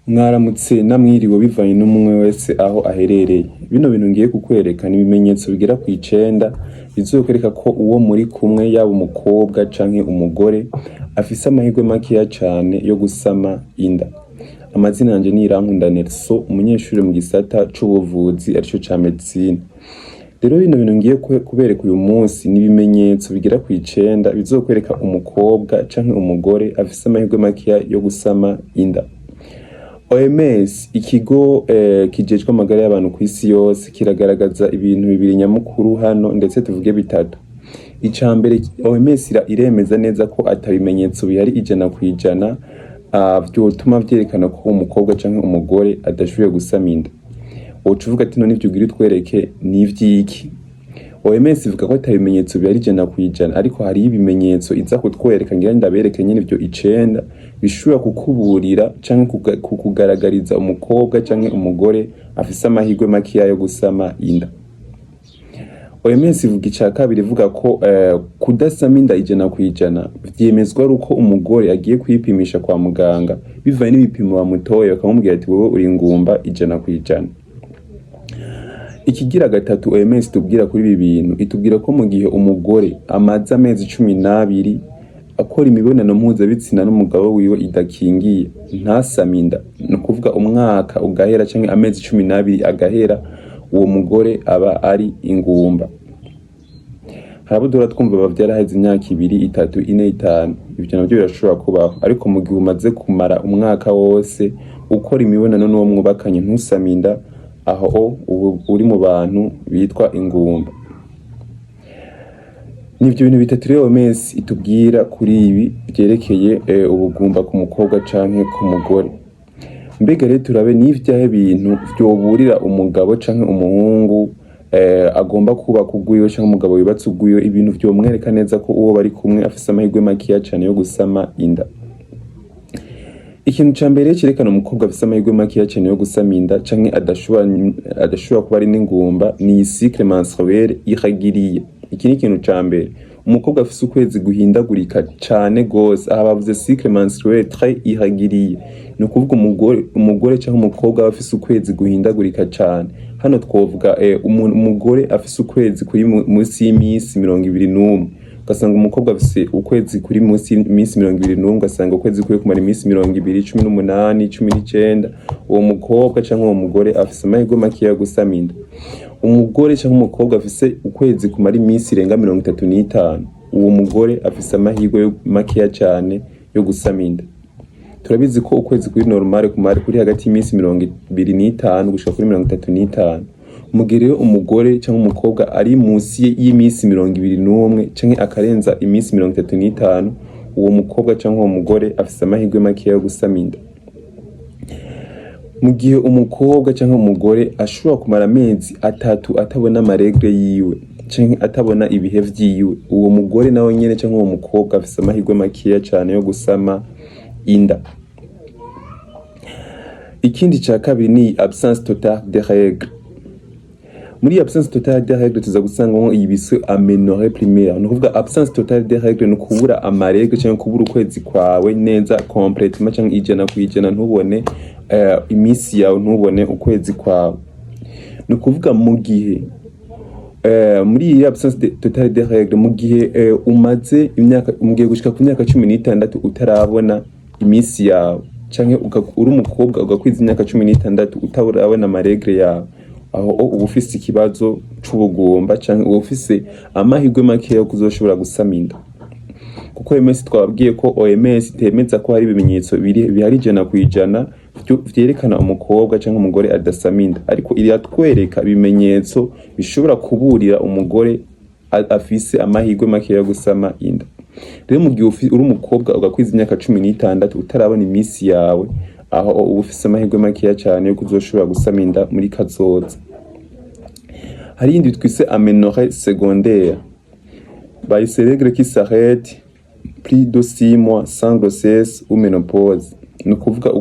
Mwaramutse namwiriwe bivanye n'umwe wese aho aherereye. Bino bintu ngiye kukwerekana ibimenyetso bigera ku 9 bizokwereka ko uwo muri kumwe yaba umukobwa canke umugore afise amahirwe makeya cane yo gusama inda. Amazina yanje ni Irankunda Nelson, umunyeshuri mu gisata c'ubuvuzi arico ca medicine. Rero bino bintu ngiye kubereka uyu munsi ni ibimenyetso bigera ku 9 bizokwereka umukobwa canke umugore afise amahirwe makeya yo gusama inda. OMS, ikigo kijejwe amagara y'abantu ku isi yose, kiragaragaza ibintu bibiri nyamukuru hano ndetse tuvuge bitatu. Icambere, OMS iremeza neza ko atabimenyetso bihari 100% vyotuma vyerekana ko umukobwa canke umugore adashoboye gusama inda. Wocuvuga ati none ivyo ugira twereke ni ivyiki? OMS ivuga ko atabimenyetso bihari 100%, ariko hari ibimenyetso iza kutwereka ngira ndabereke nyine ivyo 9 bishobora kukuburira canke kukugaragariza umukobwa canke umugore afise amahirwe makeya yo gusama inda. OMS ivuga ica kabiri ivuga ko kudasama inda 100% vyemezwa ruko umugore agiye kwipimisha kwa muganga bivanye n'ibipimo bamutoye bakamubwira ati wowe uri ingumba 100%. Ikigira gatatu OMS tubwira kuri ibi bintu, itubwira ko mu gihe umugore amaze amezi 12 akora imibonano mpuzabitsina n'umugabo wiwe idakingiye ntasama inda, no kuvuga umwaka ugahera canke amezi 12 agahera, uwo mugore aba ari ingumba. Harabudura twumva bavyaraheze imyaka 2, 3, 4, 5, ivyo navyo birashobora kubaho, ariko mu gihe umaze kumara umwaka wose ukora imibonano n'uwo mwubakanye ntusama inda, aho uri mu bantu bitwa ingumba. Nivyo bintu bitatu rero OMS itubwira kuri ibi byerekeye ubugumba ku mukobwa canke ku mugore. Mbega rero turabe n'ivyahe bintu vyoburira umugabo canke umuhungu agomba kuba kugwiwe canke umugabo wibatse ugwiwe, ibintu vyomwereka neza ko uwo bari kumwe afise amahirwe makeya cane yo gusama inda. Ikintu ca mbere cerekana umukobwa afise amahirwe makeya cane yo gusama inda canke adashobora kuba ari n'ingumba ni cycle menstruel irrégulier. Iki ni ikintu ca mbere, umukobwa afise ukwezi guhindagurika cane gose, aha bavuze cycle menstruel très irrégulier, no kuvuga umugore canke umukobwa afise ukwezi guhindagurika cane. Hano twovuga umugore afise ukwezi kuri munsi y'imisi 21, ugasanga umukobwa afise ukwezi kuri munsi y'imisi 21, ugasanga ukwezi kuri kumara imisi 20, 18, 19, uwo mukobwa canke uwo mugore afise amahirwe makeya yo gusama inda. Umugore canke umukobwa afise ukwezi kumara imisi irenga 35, uwo mugore afise amahirwe makeya cane yo gusama inda. Turabizi ko ukwezi kuri normal kumara kuri hagati y'imisi 25 gushika kuri 35. Mugire umugore canke umukobwa ari munsi y'imisi 21 canke akarenza imisi 35, uwo mukobwa canke uwo mugore afise amahirwe makeya yo gusama inda. Mu gihe umukobwa canke umugore ashobora kumara amezi 3 atabona amaregre yiwe canke atabona ibihe vyiwe, uwo mugore nawe nyene canke uwo mukobwa afise amahirwe makeya cane yo gusama inda. Ikindi ca kabiri ni absence totale de règles. Muri absence totale de règles tuza gusanga ibiswe amenorrhée primaire, no kuvuga absence totale de règles no kubura amaregre canke kubura ukwezi kwawe neza complètement canke 100% ntubone imisi yawe, ntubone ukwezi kwawe. No kuvuga mu gihe muri iyi absence totale de règles, mu gihe umaze imyaka mugiye gushika ku myaka 16 utarabona imisi yawe canke uri umukobwa ugakwiza imyaka 16 utarabona amaregre yawe, aho uba ufise ikibazo c'ubugumba canke uba ufise amahirwe makeya yo kuzoshobora gusama inda. Kuko OMS twabwiye ko OMS itemeza ko hari ibimenyetso bihari 100% vyerekana umukobwa canke umugore adasama inda, ariko iratwereka ibimenyetso bishobora kuburira umugore afise amahirwe makeya yo gusama inda. Rero mu gihe uri umukobwa ugakwiza imyaka 16 utarabona imisi yawe, aho uba ufise amahirwe makeya cane yo kuzoshobora gusama inda muri kazoza. Hari indi twise amenorrhée secondaire, les règles qui s'arrêtent plus de 6 mois sans grossesse ou ménopause. No kuvuga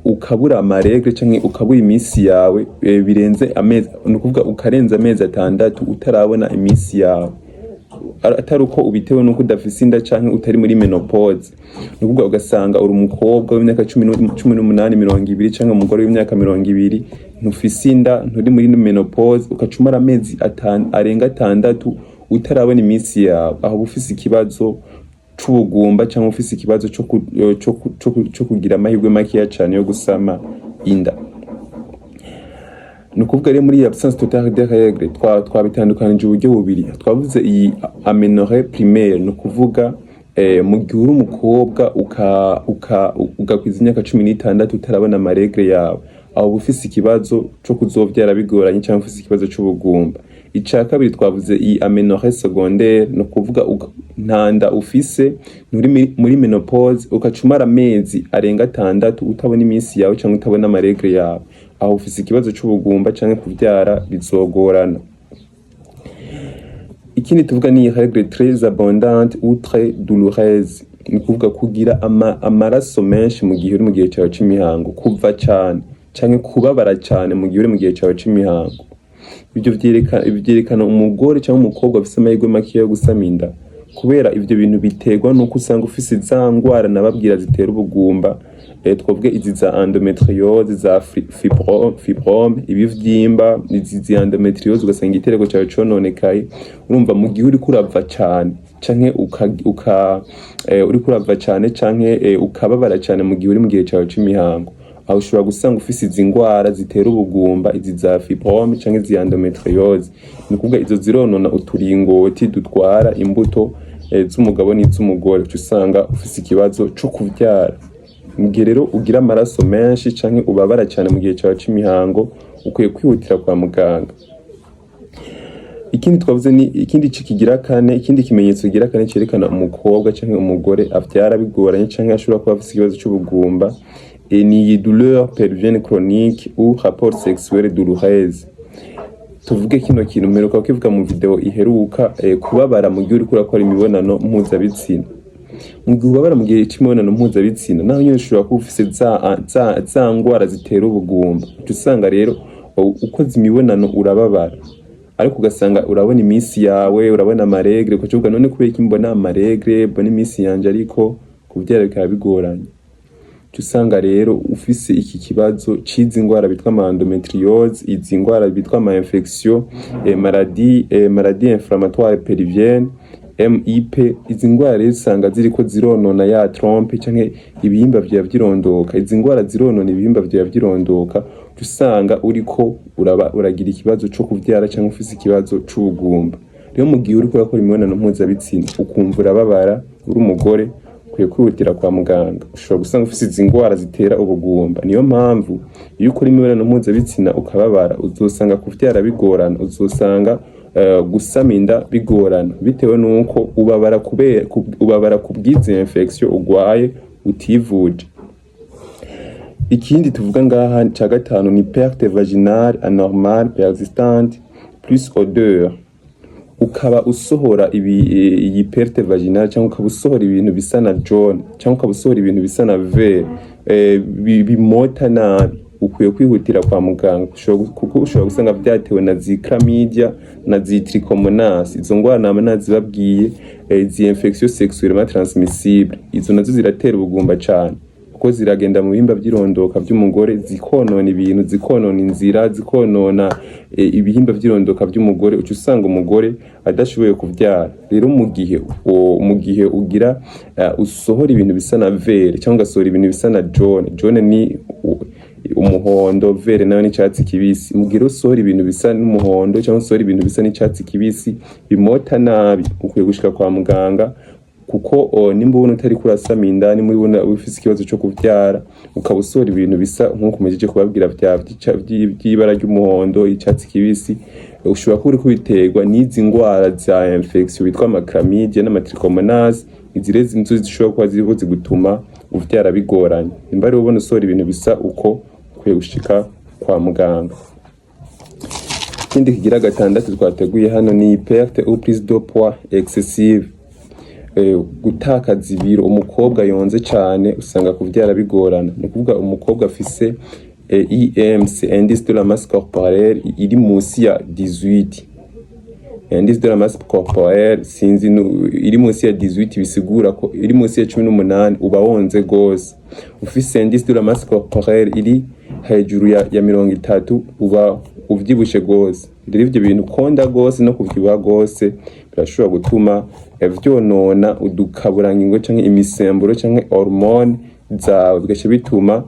ukabura amaregre canke ukabura imisi yawe birenze amezi, no kuvuga ukarenza amezi 6 utarabona imisi yawe. atari uko ubitewe nuko udafise inda canke utari muri menopause. Nukuvuga ugasanga uri umukobwa w'imyaka 18 20 canke umugore w'imyaka 20 ntufise inda nturi muri menopause ukacumara amezi arenga 6 utarabona iminsi yawe, aho ufise ikibazo c'ubugumba canke ufise ikibazo cyo kugira amahirwe makeya cane yo gusama inda. Nukuvuga rero muri absence totale de règle twabitandukanije uburyo bubiri. Twavuze iyi amenorrhée primaire, nukuvuga mu gihe uri umukobwa ugakwiza imyaka 16 utarabona amaregle yawe, aho ufise ikibazo cyo kuzovyara bigoranye cyangwa ufise ikibazo c'ubugumba. Ica kabiri twavuze iyi amenorrhée secondaire, nukuvuga ntanda ufise muri menopause ukacumara amezi arenga 6 utabona iminsi yawe cyangwa utabona amaregle yawe, aho ufise ikibazo c'ubugumba canke kuvyara bizogorana. Ikindi tuvuga ni règle très abondante ou très douloureuse, ni kuvuga kugira amaraso menshi mu gihe uri mu gihe cyawe c'imihango, kuva cyane canke kubabara cyane mu gihe uri mu gihe cyawe c'imihango. Ibyo vyerekana umugore cyangwa umukobwa afise amahirwe make yo gusama inda, kubera ivyo bintu biterwa nuko usanga ufise za ngwara nababwira zitera ubugumba. Twavuge izi za endometriose, za fibrome, ibivyimba, izi endometriose ugasanga igitereko cyawe cononekaye. Urumva mu gihe uri kurava cyane canke uri kurava cyane canke ukababara cyane mu gihe uri mu gihe cyawe c'imihango, aho ushobora gusanga ufise izi ngwara zitera ubugumba, izi za fibrome canke izi endometriose. Ni kuvuga izo zironona uturingoti dutwara imbuto z'umugabo n'iz'umugore, usanga ufise ikibazo cyo kuvyara. Mu gihe rero ugira amaraso menshi canke ubabara cyane mu gihe cyawe c'imihango, ukwiye kwihutira kwa muganga. Ikindi twavuze ni ikindi kigira kane, ikindi kimenyetso kigira kane cerekana umukobwa canke umugore avyara bigoranye canke ashobora kuba afise ikibazo c'ubugumba, ni douleur pelvienne chronique ou rapport sexuel douloureuse. Tuvuge kino kintu mperuka kivuga mu video iheruka, kubabara mu gihe uri kurakora imibonano mpuzabitsina. Mu gihe ubabara mu gihe c'imibonano mpuzabitsina, naho nyine ushobora kuba ufise za ngwara zitera ubugumba. Usanga rero ukoze imibonano urababara, ariko ugasanga urabona iminsi yawe, urabona amaregle, ukavuga none kubera iki mbona amaregle, mbona iminsi yanje ariko kuvyara bikaba bigoranye. Usanga rero ufise iki kibazo cizi ngwara bitwa endometriose, izi ngwara bitwa ama infection, maladie inflammatoire pelvienne, MIP. Izi ngwara rero usanga ziriko zironona ya trompe canke ibihimba vya vyirondoka. Izi ngwara zironona ibihimba vya vyirondoka, usanga uriko uragira ikibazo cyo kuvyara canke ufise ikibazo c'ubugumba. Rero mu gihe uriko urakora imibonano mpuzabitsina ukumva urababara, uri umugore ukwiye kwihutira kwa muganga. Ushobora gusanga ufise izi ngwara zitera ubugumba. Niyo mpamvu iyo ukora imibonano mpuzabitsina ukababara, uzosanga kuvyara bigorana, uzosanga gusama inda bigorana, bitewe nuko ubabara kubwiza infection ugwaye utivuje. Ikindi tuvuga ngaha ca gatanu ni perte vaginale anormale persistante plus odeur. Ukaba usohora iyi perte vaginale cyangwa ukaba usohora ibintu bisa na jaune cyangwa ukaba usohora ibintu bisa na vert, bimota nabi, ukwiye kwihutira kwa muganga, kuko ushobora gusanga vyatewe na chlamydia na trichomonas. Izo ngwara nama nazibabwiye, izi infection sexuellement transmissible, izo nazo ziratera ubugumba cyane, kuko ziragenda mu bihimba vyirondoka vy'umugore, zikonona ibintu, zikonona inzira, zikonona ibihimba vyirondoka vy'umugore, uca usanga umugore adashoboye kuvyara. Rero mu gihe ugira usohora ibintu bisa na vert cyangwa ugasohora ibintu bisa na jaune ni umuhondo, vert nayo ni cyatsi kibisi. Mu gihe usohora ibintu bisa n'umuhondo cyangwa usohora ibintu bisa n'icyatsi kibisi bimota nabi, ukwiye gushika kwa muganga, kuko nimba ubona utari kurasama inda, nimba ubona ufise ikibazo cyo kuvyara, ukaba usohora ibintu bisa nkuko umejeje kubabwira vy'ibara ry'umuhondo, icyatsi kibisi, ushobora kuba uri kubiterwa n'izi ngwara za infection bitwa ama chlamydia n'ama trichomonas. Izi rero nizo zishobora kuba ziriho zigutuma uvyara bigoranye. Nimba rero ubona usohora ibintu bisa uko, ukwiye gushika kwa muganga. Ikindi kigira gatandatu twateguye hano ni perte ou prise de poids excessive. Gutakaza ibiro. Umukobwa yonze cyane usanga kuvyara bigorana. Ni kuvuga umukobwa afise IMC, indice de la masse corporelle, iri munsi ya 18. indice de la masse corporelle sinzi iri munsi ya 18 bisigura ko iri munsi ya 18 uba wonze gose. Ufise indice de la masse corporelle iri hejuru ya 30 uba uvyibushe gose. Rero ivyo bintu konda gose no kuvyibuha gose birashobora gutuma vyonona udukaburangingo canke imisemburo canke hormone zawe, bigace bituma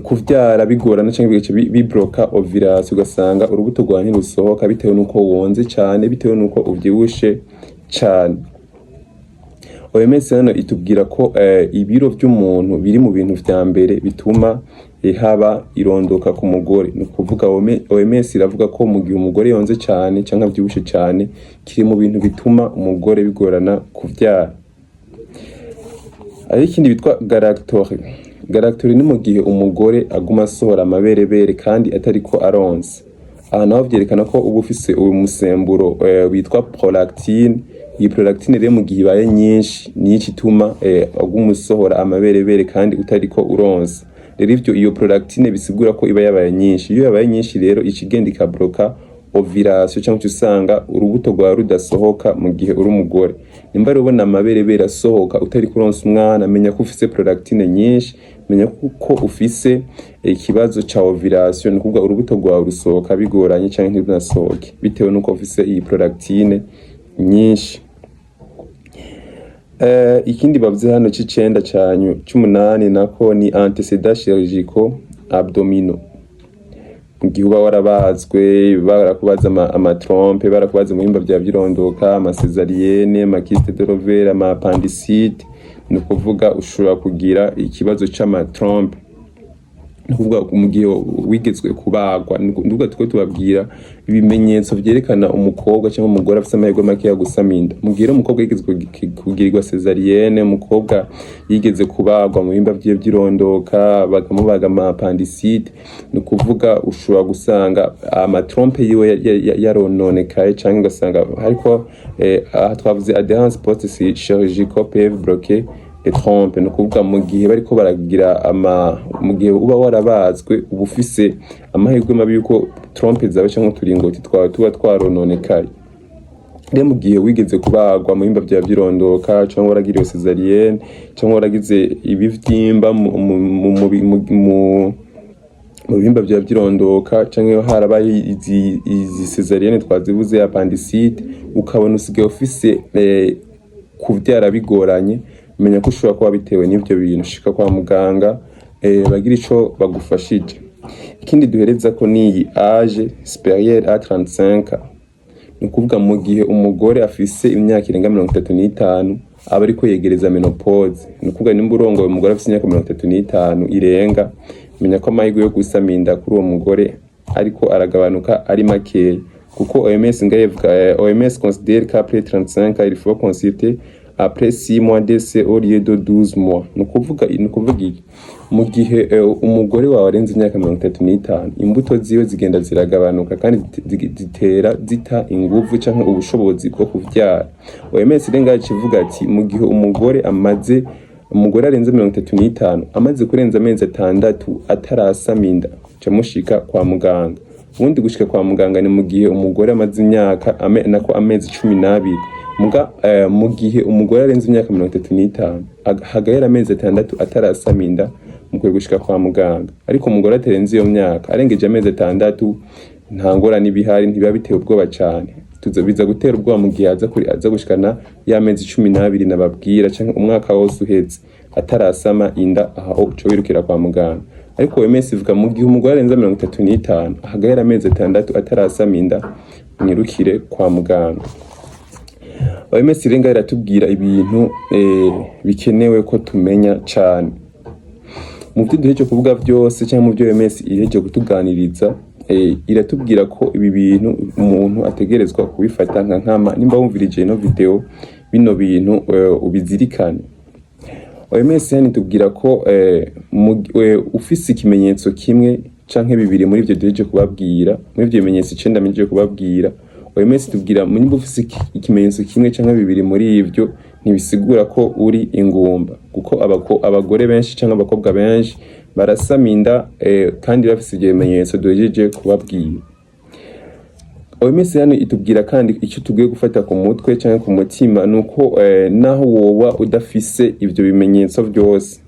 kuvyara bigorana canke bigace bibloka ovulation, ugasanga urubuto rwanyu rusohoka bitewe nuko wonze cyane, bitewe nuko uvyibushe cyane. OMS hano itubwira ko ibiro by'umuntu biri mu bintu vya mbere bituma haba irondoka ku mugore. Ni kuvuga OMS iravuga ko mu gihe umugore yonze cyane canke avyibushe cyane kiri mu bintu bituma umugore bigorana kuvyara. Ari ikindi bitwa galactose. Galactose ni mu gihe umugore aguma asohora amaberebere kandi atariko aronse. Aha naho vyerekana ko uba ufise uyu musemburo witwa prolactine. Iyi prolactine rero mu gihe ibaye nyinshi niyo ituma aguma asohora amaberebere kandi utariko uronse. Rero ivyo iyo prolactine bisigura ko iba yabaye nyinshi. Iyo yabaye nyinshi rero ikigenda ikabloka ovulation cyangwa usanga urubuto rwa rudasohoka mu gihe uri umugore. Nimba rubona amaberebere asohoka utari kuronsa umwana, menya ko ufise prolactine nyinshi, menya ko ufise ikibazo ca ovulation, ni kuvuga urubuto rwa rusohoka bigoranye cyangwa ntibinasohoke bitewe nuko ufise iyi prolactine nyinshi. Ikindi bavuze hano c'icenda canyu c'umunani nako ni antécédents chirurgicaux abdominaux. Mu gihe uba warabazwe barakubaza amatrompe, barakubaza mu bihimba vya vyirondoka, amasezarienne, amakiste de l'ovaire, amapandicite, ni kuvuga ushobora kugira ikibazo c'amatrompe. Ni kuvuga mu gihe wigezwe kubagwa, nduga twe tubabwira ibimenyetso vyerekana umukobwa cyangwa umugore afite amahirwe make ya gusaminda. Mu gihe umukobwa yigezwe kugirirwa cesarienne, umukobwa yigeze kubagwa mu bihimba vye vyirondoka, bakamubaga amapandicite, ni kuvuga ushobora gusanga amatrompe yiwe yarononekaye cyangwa ugasanga hariko twavuze adhérence post-chirurgicale peuvent bloquer trompe. No kuvuga mu gihe bariko baragira mu gihe uba warabazwe uba ufise amahirwe mabi yuko trompe zawe cyangwa turingoti twawe tuba twarononekaye. Rero mu gihe wigeze kubagwa mu bihimba vya vyirondoka cyangwa waragiriwe cesarienne cyangwa waragize ibivyimba mu bihimba vya vyirondoka cyangwa harabaye izi cesarienne twazivuze appendicite, ukabona usigaye ufise kuvyara bigoranye, menya ko ushobora kuba bitewe n'ivyo bintu. Shika kwa muganga bagira ico bagufashije. Ikindi duhereza ko ni age supérieure à 35. Ni kuvuga mu gihe umugore afise imyaka irenga 35 aba ariko yegereza menopause. Ni kuvuga nimba urongoye umugore afise imyaka 35 irenga, menya ko amahirwe yo gusaminda kuri uwo mugore ariko aragabanuka ari make, kuko OMS OMS considère qu'après 35 il faut consulter après 6 mois d'essai au lieu de 12 mois. Nukuvuga mu gihe umugore wawe arenze imyaka 35 imbuto ziwe zigenda ziragabanuka kandi zitera zita inguvu canke ubushobozi bwo kuvyara. OMS renga kivuga ati mu gihe umugore arenze 35 amaze kurenza amezi 6 atarasaminda camushika kwa muganga. Ubundi gushika kwa muganga ni mu gihe umugore amaze imyaka amezi 12. Mu gihe umugore arenze imyaka 35 hagahera amezi 6 atarasaminda mukwiye gushika kwa muganga. Ariko umugore atarenze iyo myaka arengeje amezi 6 nta ngorane ibihari, ntibiba biteye ubwoba cyane. Tuzobiza gutera ubwoba mu gihe aza gushikana y'amezi 12 nababwira canke umwaka wose uheze atarasama inda, aho uco wirukira kwa muganga. Ariko OMS ivuga mu gihe umugore arenze 35 hagahera amezi 6 atarasama inda, mwirukire kwa muganga. OMS renga iratubwira ibintu bikenewe ko tumenya cyane. Mu byo duheje kuvuga byose cyangwa mu byo OMS iheje kutuganiriza, iratubwira ko ibi bintu umuntu ategerezwa kubifata nka nkama. Nimba wumvirije ino video bino bintu ubizirikane. OMS yani tubwira ko ufise ikimenyetso kimwe canke bibiri muri ivyo duheje kubabwira, muri ivyo bimenyetso 9 mije kubabwira, OMS tubwira mu nimba ufise ikimenyetso kimwe canke bibiri muri ivyo ntibisigura ko uri ingumba, kuko abagore benshi canke abakobwa benshi barasaminda kandi bafise ibyo bimenyetso duhejeje kubabwira. OMS hano itubwira kandi icyo tugiye gufata ku mutwe cyangwa ku mutima nuko naho woba udafise ivyo bimenyetso byose,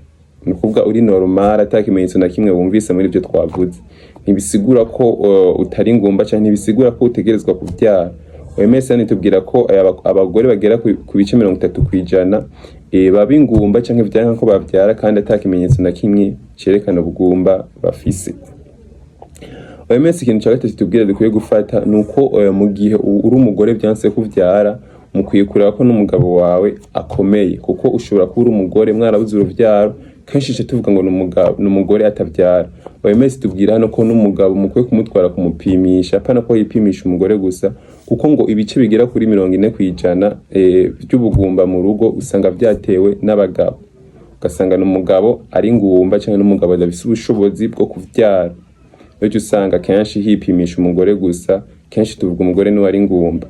nukuvuga uri normal atakimenyetso na kimwe wumvise muri ibyo twavuze, ntibisigura ko utari ngumba cyangwa ntibisigura ko utegerezwa kubyara. OMS hano itubwira ko abagore bagera ku bice 30% baba ingumba cyangwa vyanga ko bavyara kandi atakimenyetso na kimwe cerekana ubugumba bafise. OMS ikintu cya gatatu tubwira dukwiye gufata nuko mu gihe uri umugore byanse kuvyara mukwiye kureba ko n'umugabo wawe akomeye, kuko ushobora kuba uri umugore mwarabuze uruvyaro kenshi tuvuga ngo n'umugore atavyara. OMS tubwira hano ko n'umugabo mukwiye kumutwara kumupimisha, apana ko yipimisha umugore gusa, kuko ngo ibice bigera kuri 40% by'ubugumba mu rugo usanga vyatewe n'abagabo, ugasanga n'umugabo ari ngumba cyangwa n'umugabo adafise ubushobozi bwo kuvyara. Bityo usanga kenshi hipimisha umugore gusa, kenshi tuvuga umugore ni wari ngumba.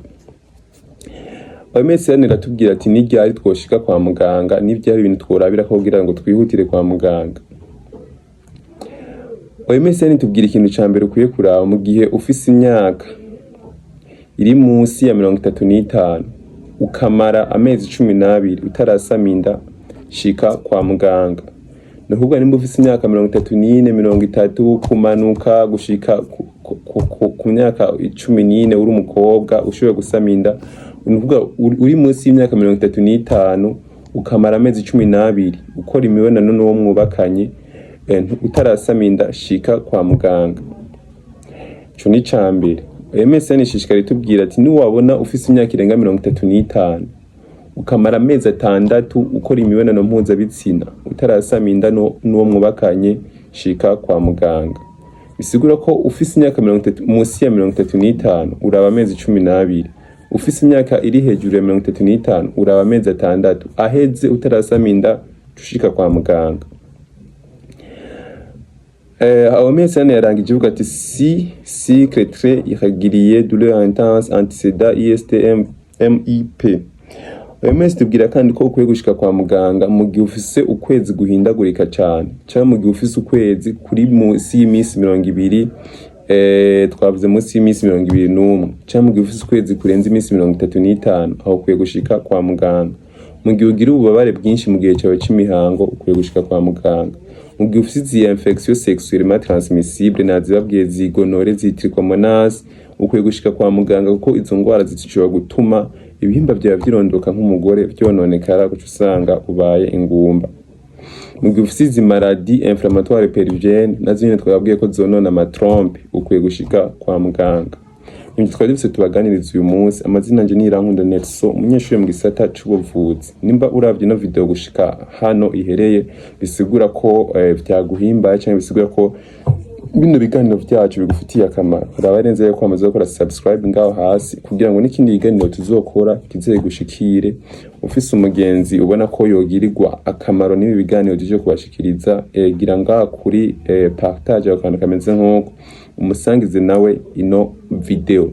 OMS iratubwira ati ni ryari twoshika kwa muganga, ni ryari ibintu tworabira ko kugira ngo twihutire kwa muganga. OMS itubwira ikintu ca mbere ukwiye kuraba mu gihe ufise imyaka iri munsi ya 35 ukamara amezi 12 utarasama inda, shika kwa muganga. Nukuvuga nimba ufise imyaka 34, 30 kumanuka gushika ku myaka 14 uri umukobwa ushoboye gusama inda, nukuvuga uri munsi y'imyaka 35 ukamara amezi 12 ukora imibonano n'uwo mwubakanye utarasama inda, shika kwa muganga. Ico ni cambere. OMS ishishikara itubwira ati ni wabona ufise imyaka irenga 35 ukamara amezi 6 ukora imibonano mpuzabitsina utarasama inda n'uwo mwubakanye, shika kwa muganga. Bisigura ko ufise imyaka munsi ya 35 uraba amezi 12, ufise imyaka iri hejuru ya 35 uraba amezi 6, aheze utarasama inda ushika kwa muganga. OMS yarangije ivuga ati cycle très irrégulier, douleur intense, antécédent IST MIP. OMS tubwira kandi ko ukwiye gushika kwa muganga mu gihe ufise ukwezi guhindagurika cyane, cyangwa mu gihe ufise ukwezi kuri munsi y'imisi 20, twavuze munsi y'imisi 21, cyangwa mu gihe ufise ukwezi kurenza imisi 35, aho ukwiye gushika kwa muganga. Mu gihe ugira ububabare bwinshi mu gihe cyawe c'imihango, ukwiye gushika kwa muganga. Mu gihe ufise infection sexuellement transmissible nazibabwiye zigonore, zitrichomonas, ukwiye gushika kwa muganga, kuko izo ngwara zishobora gutuma ibihimba byawe byirondoka nk'umugore byononekara, guca usanga ubaye ingumba. Mu gihe ufise izi maladie inflammatoire pelvienne nazo nyene twababwiye ko zonona amatrompe, ukwiye gushika kwa muganga. Ibyo twari dufise tubaganiriza uyu munsi. Amazina nje ni Irankunda Nelson, umunyeshuri mu gisata c'ubuvuzi. Nimba uravye no video gushika hano ihereye, bisigura ko vyaguhimba cyangwa bisigura ko bino biganiro vyacu bigufitiye akamaro. Urabarenze yo kwamaza gukora subscribe ngaho hasi kugira ngo n'ikindi biganiro tuzokora kizeye gushikire. Ufise umugenzi ubona ko yogirirwa akamaro n'ibi biganiro tuje kubashikiriza, gira ngaho kuri partage akanda kameze nk'uko umusangize nawe ino video.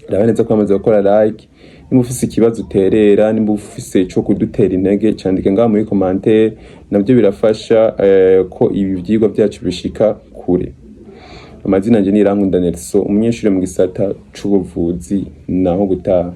Urabarenze kwamaza gukora like, nimba ufise ikibazo uterera, nimba ufise ico kudutera intege candike ngaho muri commentaire, nabyo birafasha ko ibi vyigwa byacu bishika kure. Amazina nje ni Irankunda Nelson, umunyeshuri mu gisata c'ubuvuzi, naho gutaha.